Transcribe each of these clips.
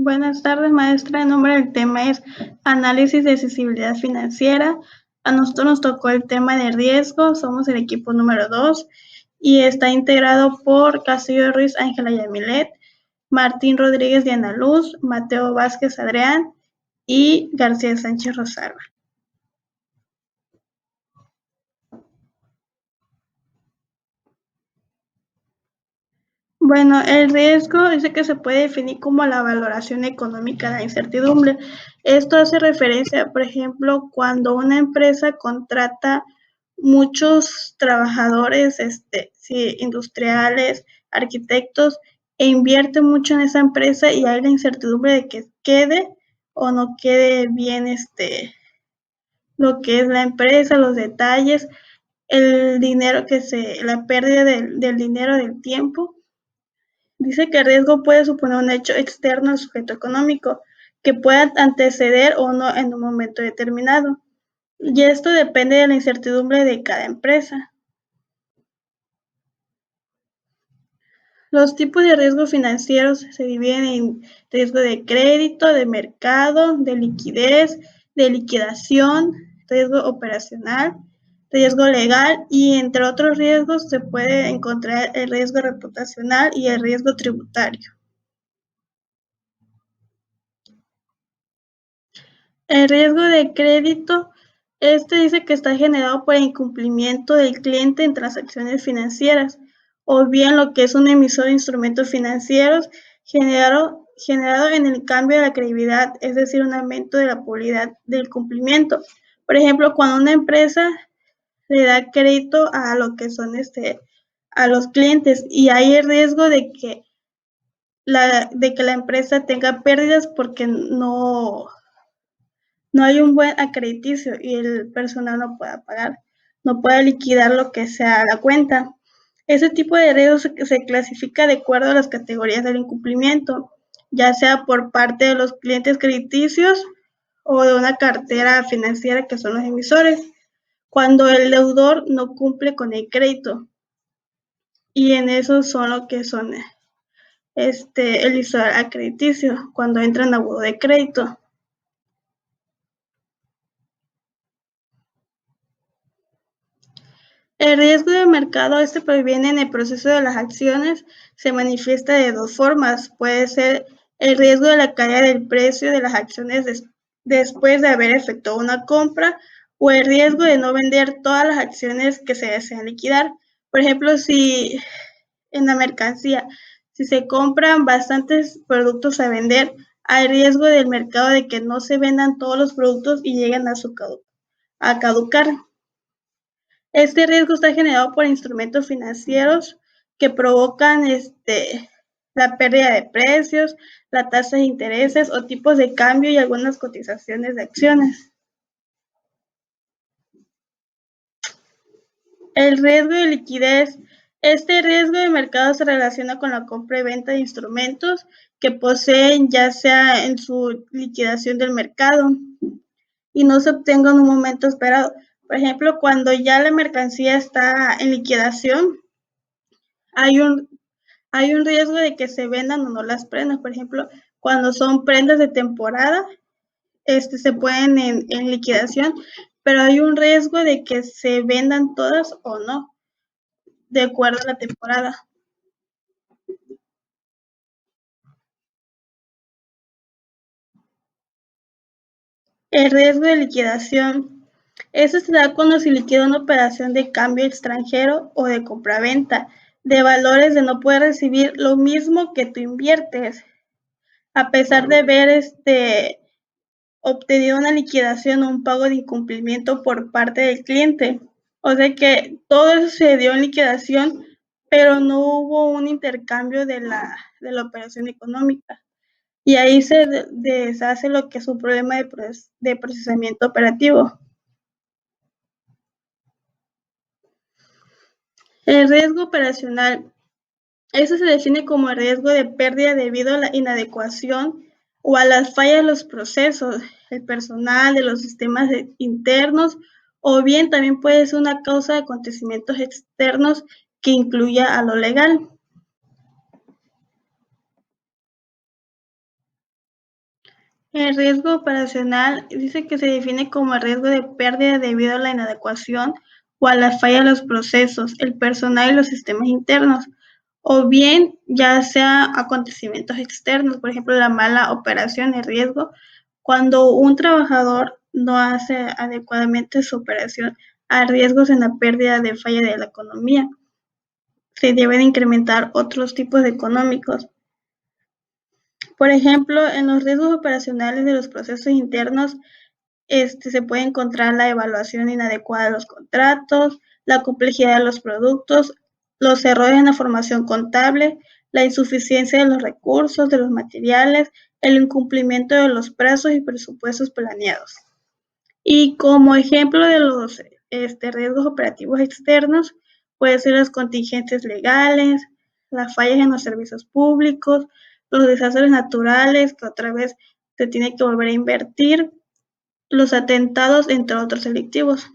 Buenas tardes, maestra. El nombre del tema es Análisis de accesibilidad financiera. A nosotros nos tocó el tema de riesgo, somos el equipo número 2 y está integrado por Castillo Ruiz Ángela Yamilet, Martín Rodríguez Diana Luz, Mateo Vázquez Adrián y García Sánchez Rosalba. Bueno, el riesgo dice que se puede definir como la valoración económica de la incertidumbre. Esto hace referencia, por ejemplo, cuando una empresa contrata muchos trabajadores, sí, industriales, arquitectos, e invierte mucho en esa empresa y hay la incertidumbre de que quede o no quede bien, lo que es la empresa, los detalles, el dinero la pérdida del dinero, del tiempo. Dice que el riesgo puede suponer un hecho externo al sujeto económico, que pueda anteceder o no en un momento determinado. Y esto depende de la incertidumbre de cada empresa. Los tipos de riesgos financieros se dividen en riesgo de crédito, de mercado, de liquidez, de liquidación, riesgo operacional, riesgo legal y entre otros riesgos se puede encontrar el riesgo reputacional y el riesgo tributario. El riesgo de crédito, dice que está generado por el incumplimiento del cliente en transacciones financieras, o bien lo que es un emisor de instrumentos financieros generado en el cambio de la credibilidad, es decir, un aumento de la probabilidad del cumplimiento. Por ejemplo, cuando una empresa le da crédito a lo que son a los clientes y hay el riesgo de que la empresa tenga pérdidas porque no hay un buen acrediticio y el personal no pueda pagar, no puede liquidar lo que sea la cuenta. Ese tipo de riesgo se clasifica de acuerdo a las categorías del incumplimiento, ya sea por parte de los clientes crediticios o de una cartera financiera que son los emisores, cuando el deudor no cumple con el crédito. Y en eso son lo que son el historial crediticio, cuando entran a buro de crédito. El riesgo de mercado proviene en el proceso de las acciones, se manifiesta de dos formas. Puede ser el riesgo de la caída del precio de las acciones después de haber efectuado una compra o el riesgo de no vender todas las acciones que se desean liquidar. Por ejemplo, si en la mercancía, si se compran bastantes productos a vender, hay riesgo del mercado de que no se vendan todos los productos y lleguen a caducar. Este riesgo está generado por instrumentos financieros que provocan la pérdida de precios, la tasa de intereses o tipos de cambio y algunas cotizaciones de acciones. El riesgo de liquidez. Este riesgo de mercado se relaciona con la compra y venta de instrumentos que poseen ya sea en su liquidación del mercado y no se obtenga en un momento esperado. Por ejemplo, cuando ya la mercancía está en liquidación, hay un riesgo de que se vendan o no las prendas. Por ejemplo, cuando son prendas de temporada, se pueden en liquidación, pero hay un riesgo de que se vendan todas o no, de acuerdo a la temporada. El riesgo de liquidación. Eso se da cuando se liquida una operación de cambio extranjero o de compraventa de valores de no poder recibir lo mismo que tú inviertes, a pesar de haber obtenido una liquidación o un pago de incumplimiento por parte del cliente. O sea que todo eso se dio en liquidación, pero no hubo un intercambio de la operación económica. Y ahí se deshace lo que es un problema de procesamiento operativo. El riesgo operacional. Eso se define como el riesgo de pérdida debido a la inadecuación o a las fallas de los procesos, el personal, de los sistemas internos, o bien también puede ser una causa de acontecimientos externos que incluya a lo legal. El riesgo operacional dice que se define como el riesgo de pérdida debido a la inadecuación o a la falla de los procesos, el personal y los sistemas internos, o bien ya sea acontecimientos externos, por ejemplo, la mala operación, el riesgo, cuando un trabajador no hace adecuadamente su operación a riesgos en la pérdida de falla de la economía. Se deben incrementar otros tipos de económicos. Por ejemplo, en los riesgos operacionales de los procesos internos, se puede encontrar la evaluación inadecuada de los contratos, la complejidad de los productos, los errores en la formación contable, la insuficiencia de los recursos, de los materiales, el incumplimiento de los plazos y presupuestos planeados. Y como ejemplo de los riesgos operativos externos, pueden ser las contingencias legales, las fallas en los servicios públicos, los desastres naturales, que otra vez se tiene que volver a invertir, los atentados, entre otros delictivos.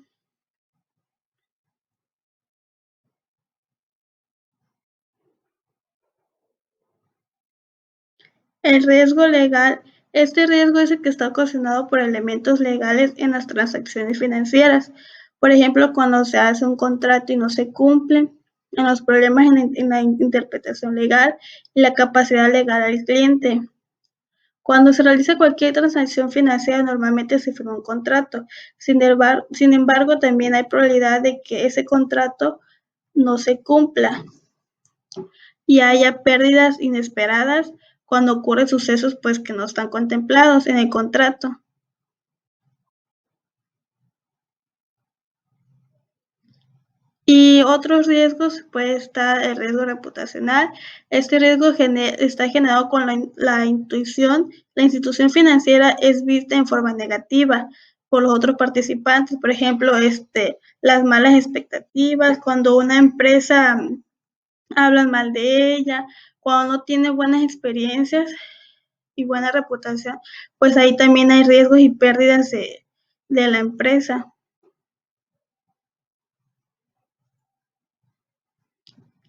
El riesgo legal. Este riesgo es el que está ocasionado por elementos legales en las transacciones financieras. Por ejemplo, cuando se hace un contrato y no se cumple, en los problemas en la interpretación legal y la capacidad legal del cliente. Cuando se realiza cualquier transacción financiera, normalmente se firma un contrato. Sin embargo, también hay probabilidad de que ese contrato no se cumpla y haya pérdidas inesperadas cuando ocurren sucesos pues que no están contemplados en el contrato. Y otros riesgos puede estar el riesgo reputacional. Este riesgo está generado con la intuición. La institución financiera es vista en forma negativa por los otros participantes. Por ejemplo, las malas expectativas, cuando una empresa hablan mal de ella, cuando no tiene buenas experiencias y buena reputación, pues ahí también hay riesgos y pérdidas de la empresa.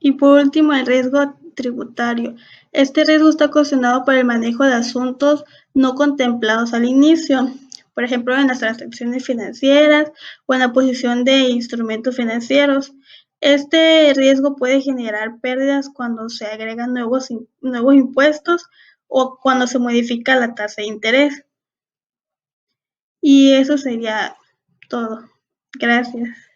Y por último, el riesgo tributario. Este riesgo está ocasionado por el manejo de asuntos no contemplados al inicio, por ejemplo, en las transacciones financieras o en la posición de instrumentos financieros. Este riesgo puede generar pérdidas cuando se agregan nuevos impuestos o cuando se modifica la tasa de interés. Y eso sería todo. Gracias.